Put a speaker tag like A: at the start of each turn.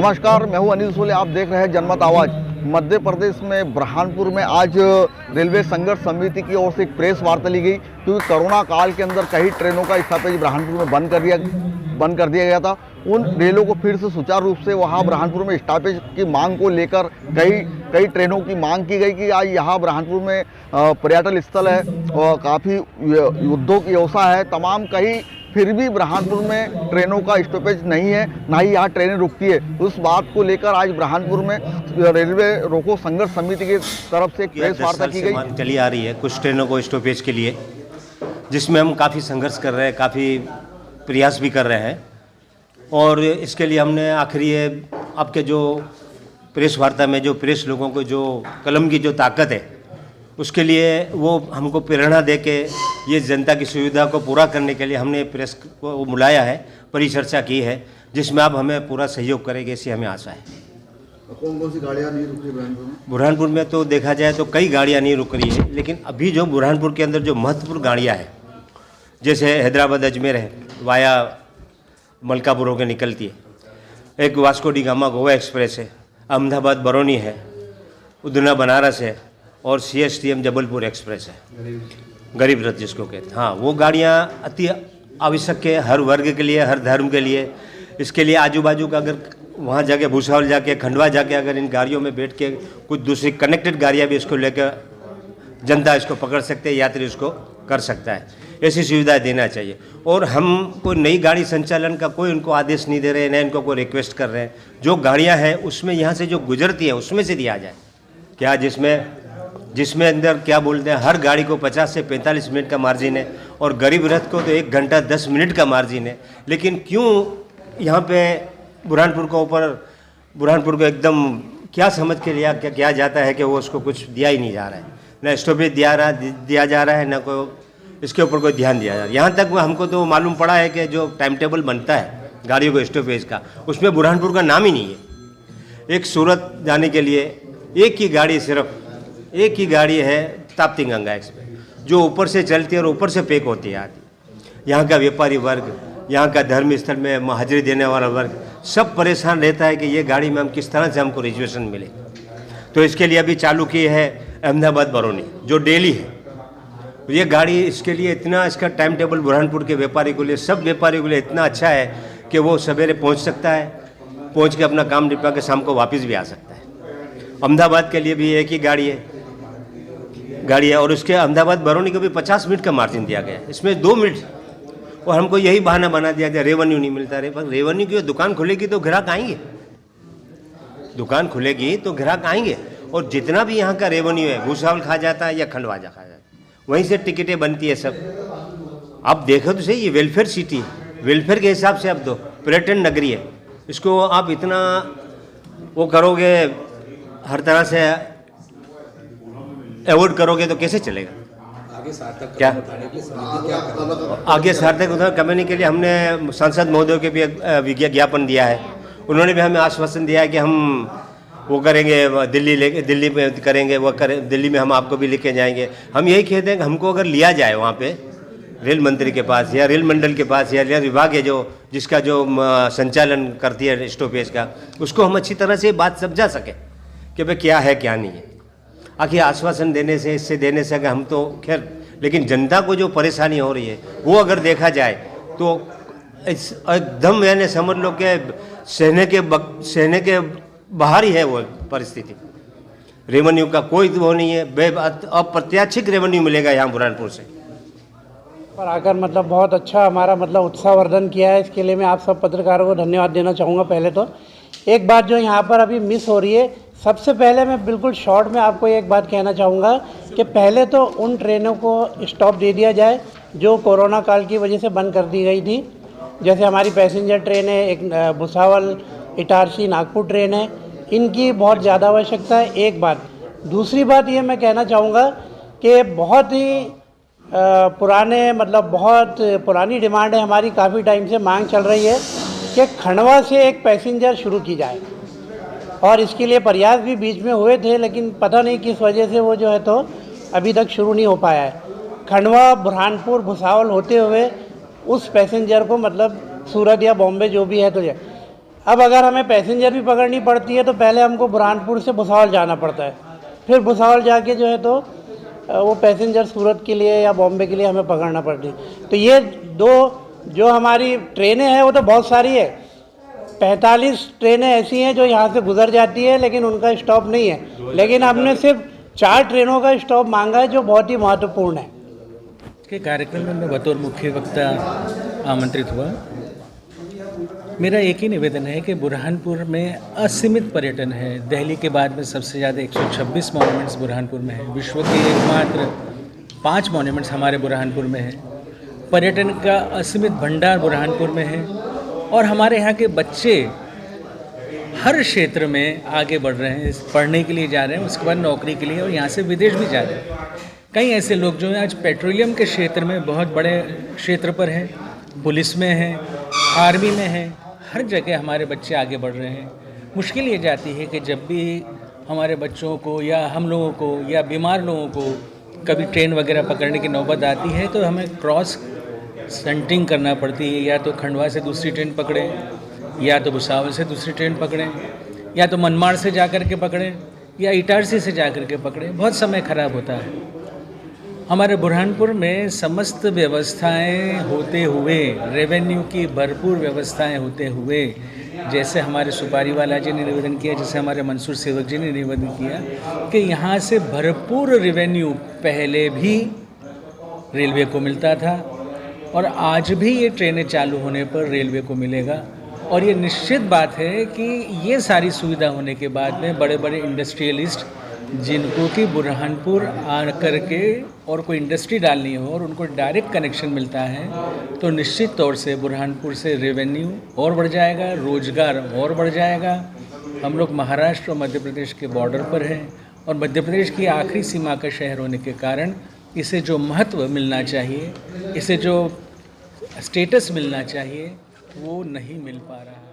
A: नमस्कार, मैं हूं अनिल सोले। आप देख रहे हैं जनमत आवाज़। मध्य प्रदेश में बुरहानपुर में आज रेलवे संघर्ष समिति की ओर से एक प्रेस वार्ता ली गई, क्योंकि कोरोना काल के अंदर कई ट्रेनों का स्टॉपेज बुरहानपुर में बंद कर दिया गया था। उन रेलों को फिर से सुचारू रूप से वहां बुरहानपुर में स्टॉपेज की मांग को लेकर कई ट्रेनों की मांग की गई कि आज यहाँ बुरहानपुर में पर्यटन स्थल है और काफ़ी युद्धों की व्यवस्था है तमाम कहीं, फिर भी बुरहानपुर में ट्रेनों का स्टॉपेज नहीं है, ना ही यहाँ ट्रेनें रुकती है। उस बात को लेकर आज बुरहानपुर में रेलवे रोको संघर्ष समिति की तरफ से एक प्रेस वार्ता की गई।
B: चली आ रही है कुछ ट्रेनों को स्टॉपेज के लिए, जिसमें हम काफ़ी संघर्ष कर रहे हैं, काफ़ी प्रयास भी कर रहे हैं। और इसके लिए हमने आखिरी आपके जो प्रेस वार्ता में जो प्रेस लोगों को जो कलम की जो ताकत है, उसके लिए वो हमको प्रेरणा दे के ये जनता की सुविधा को पूरा करने के लिए हमने प्रेस को बुलाया है, परिचर्चा की है, जिसमें आप हमें पूरा सहयोग करेंगे, ऐसी हमें आशा है।
A: कौन कौन सी गाड़ियाँ नहीं रुक रही बुरहानपुर में?
B: बुरहानपुर में तो देखा जाए तो कई गाड़ियाँ नहीं रुक रही है, लेकिन अभी जो बुरहानपुर के अंदर जो महत्वपूर्ण गाड़ियाँ हैं, जैसे हैदराबाद अजमेर है, वाया मलकापुर होकर निकलती है, एक Vasco D gamma Goa express है, अहमदाबाद बरौनी है, उधना बनारस है, और CSTM जबलपुर एक्सप्रेस है, गरीब रथ जिसको कहते हैं। हाँ, वो गाड़ियाँ अति आवश्यक है हर वर्ग के लिए, हर धर्म के लिए। इसके लिए आजू बाजू का अगर वहाँ जाके भूसावल जाके खंडवा जाके अगर इन गाड़ियों में बैठ के कुछ दूसरी कनेक्टेड गाड़ियाँ भी इसको लेकर जनता इसको पकड़ सकते हैं, यात्री इसको कर सकता है, ऐसी सुविधा देना चाहिए। और हम कोई नई गाड़ी संचालन का कोई उनको आदेश नहीं दे रहे हैं, न इनको कोई रिक्वेस्ट कर रहे हैं। जो गाड़ियाँ हैं उसमें यहाँ से जो गुजरती है उसमें से दिया जाए क्या, जिसमें अंदर क्या बोलते हैं, हर गाड़ी को 50 से 45 मिनट का मार्जिन है और गरीब रथ को तो 1 घंटा 10 मिनट का मार्जिन है। लेकिन क्यों यहाँ पे बुरहानपुर को एकदम क्या समझ के लिया क्या जाता है कि वो उसको कुछ दिया ही नहीं जा रहा है, ना स्टॉपेज दिया जा रहा है, ना कोई इसके ऊपर कोई ध्यान दिया जा रहा है। यहाँ तक हमको तो मालूम पड़ा है कि जो टाइम टेबल बनता है गाड़ियों को स्टॉपेज का, उसमें बुरहानपुर का नाम ही नहीं है। एक सूरत जाने के लिए सिर्फ एक ही गाड़ी है, ताप्ती गंगा एक्सप्रेस, जो ऊपर से चलती है और ऊपर से पैक होती है आती। यहाँ का व्यापारी वर्ग, यहाँ का धर्म स्थल में हाजिरी देने वाला वर्ग सब परेशान रहता है कि ये गाड़ी में हम किस तरह से हमको रिजर्वेशन मिले। तो इसके लिए अभी चालू की है अहमदाबाद बरौनी, जो डेली है। ये गाड़ी इसके लिए इतना, इसका टाइम टेबल बुरहानपुर के व्यापारी को लिए, सब व्यापारी को लिए इतना अच्छा है कि वो सवेरे पहुँच सकता है, पहुँच के अपना काम निपटा के शाम को वापस भी आ सकता है। अहमदाबाद के लिए भी एक ही गाड़ी है और उसके अहमदाबाद बरौनी को भी 50 मिनट का मार्जिन दिया गया है, इसमें 2 मिनट। और हमको यही बहाना बना दिया गया, रेवेन्यू नहीं मिलता। रेवेन्यू की दुकान खुलेगी तो ग्राहक आएंगे, दुकान खुलेगी तो ग्राहक आएंगे। और जितना भी यहाँ का रेवेन्यू है, भूसावल खा जाता है या खंडवा खा जाता है, वहीं से टिकटें बनती है सब। आप देखो तो सही, ये वेलफेयर सिटी है, वेलफेयर के हिसाब से अब तो पर्यटन नगरी है। इसको आप इतना वो करोगे, हर तरह से अवॉइड करोगे तो कैसे चलेगा? आगे सार्थक करने के लिए हमने सांसद महोदय के भी विज्ञापन दिया है। उन्होंने भी हमें आश्वासन दिया है कि हम वो करेंगे, दिल्ली में करेंगे, दिल्ली में हम आपको भी लेके जाएंगे। हम यही कहते हैं कि हमको अगर लिया जाए वहाँ पे रेल मंत्री के पास या रेल मंडल के पास या रेल विभाग है जिसका जो संचालन करती है स्टॉपेज का, उसको हम अच्छी तरह से बात समझा सकें कि भाई क्या है क्या नहीं है। आखिर आश्वासन देने से, इससे देने से हम तो खैर, लेकिन जनता को जो परेशानी हो रही है वो अगर देखा जाए तो एकदम यानी समझ लो कि सहने के बाहर ही है वो परिस्थिति। रेवेन्यू का कोई वो नहीं है, अप्रत्याशित रेवेन्यू मिलेगा यहाँ बुरहानपुर से।
C: पर आकर मतलब बहुत अच्छा हमारा मतलब उत्साहवर्धन किया है, इसके लिए मैं आप सब पत्रकारों को धन्यवाद देना चाहूँगा। पहले तो एक बात जो यहाँ पर अभी मिस हो रही है, सबसे पहले मैं बिल्कुल शॉर्ट में आपको एक बात कहना चाहूँगा कि पहले तो उन ट्रेनों को स्टॉप दे दिया जाए जो कोरोना काल की वजह से बंद कर दी गई थी। जैसे हमारी पैसेंजर ट्रेन है, एक भुसावल इटारसी नागपुर ट्रेन है, इनकी बहुत ज़्यादा आवश्यकता है, एक बात। दूसरी बात ये मैं कहना चाहूँगा कि बहुत ही बहुत पुरानी डिमांड है हमारी, काफ़ी टाइम से मांग चल रही है कि खंडवा से एक पैसेंजर शुरू की जाए। और इसके लिए प्रयास भी बीच में हुए थे, लेकिन पता नहीं किस वजह से वो जो है तो अभी तक शुरू नहीं हो पाया है। खंडवा, बुरहानपुर, भुसावल होते हुए उस पैसेंजर को मतलब सूरत या बॉम्बे जो भी है तो अब अगर हमें पैसेंजर भी पकड़नी पड़ती है तो पहले हमको बुरहानपुर से भुसावल जाना पड़ता है, फिर भुसावल जाके जो है तो वो पैसेंजर सूरत के लिए या बॉम्बे के लिए हमें पकड़ना पड़ती है। तो ये दो जो हमारी ट्रेनें हैं वो तो बहुत सारी है, 45 ट्रेनें ऐसी हैं जो यहाँ से गुजर जाती है लेकिन उनका स्टॉप नहीं है, लेकिन हमने सिर्फ 4 ट्रेनों का स्टॉप मांगा है जो बहुत ही महत्वपूर्ण है।
D: के कार्यक्रम में मैं बतौर मुख्य वक्ता आमंत्रित हुआ। मेरा एक ही निवेदन है कि बुरहानपुर में असीमित पर्यटन है। दिल्ली के बाद में सबसे ज़्यादा 126 मॉन्यूमेंट्स बुरहानपुर में है। विश्व के एकमात्र 5 मॉन्यूमेंट्स हमारे बुरहानपुर में है। पर्यटन का असीमित भंडार बुरहानपुर में है और हमारे यहाँ के बच्चे हर क्षेत्र में आगे बढ़ रहे हैं, पढ़ने के लिए जा रहे हैं, उसके बाद नौकरी के लिए, और यहाँ से विदेश भी जा रहे हैं। कई ऐसे लोग जो हैं आज पेट्रोलियम के क्षेत्र में बहुत बड़े क्षेत्र पर हैं, पुलिस में हैं, आर्मी में हैं, हर जगह हमारे बच्चे आगे बढ़ रहे हैं। मुश्किल ये जाती है कि जब भी हमारे बच्चों को या हम लोगों को या बीमार लोगों को कभी ट्रेन वगैरह पकड़ने की नौबत आती है तो हमें क्रॉस सेंटिंग करना पड़ती है, या तो खंडवा से दूसरी ट्रेन पकड़ें, या तो भुसावल से दूसरी ट्रेन पकड़ें, या तो मनमाड़ से जा कर के पकड़ें, या इटारसी से जा कर के पकड़ें। बहुत समय खराब होता है। हमारे बुरहानपुर में समस्त व्यवस्थाएं होते हुए, रेवेन्यू की भरपूर व्यवस्थाएं होते हुए, जैसे हमारे सुपारी वाला जी ने निवेदन किया, जैसे हमारे मंसूर सेवक जी ने निवेदन किया कि यहाँ से भरपूर रेवेन्यू पहले भी रेलवे को मिलता था और आज भी ये ट्रेनें चालू होने पर रेलवे को मिलेगा। और ये निश्चित बात है कि ये सारी सुविधा होने के बाद में बड़े बड़े इंडस्ट्रियलिस्ट जिनको कि बुरहानपुर आ कर के और कोई इंडस्ट्री डालनी हो और उनको डायरेक्ट कनेक्शन मिलता है तो निश्चित तौर से बुरहानपुर से रेवेन्यू और बढ़ जाएगा, रोजगार और बढ़ जाएगा। हम लोग महाराष्ट्र और मध्य प्रदेश के बॉर्डर पर हैं और मध्य प्रदेश की आखिरी सीमा का शहर होने के कारण इसे जो महत्व मिलना चाहिए, इसे जो स्टेटस मिलना चाहिए वो नहीं मिल पा रहा है।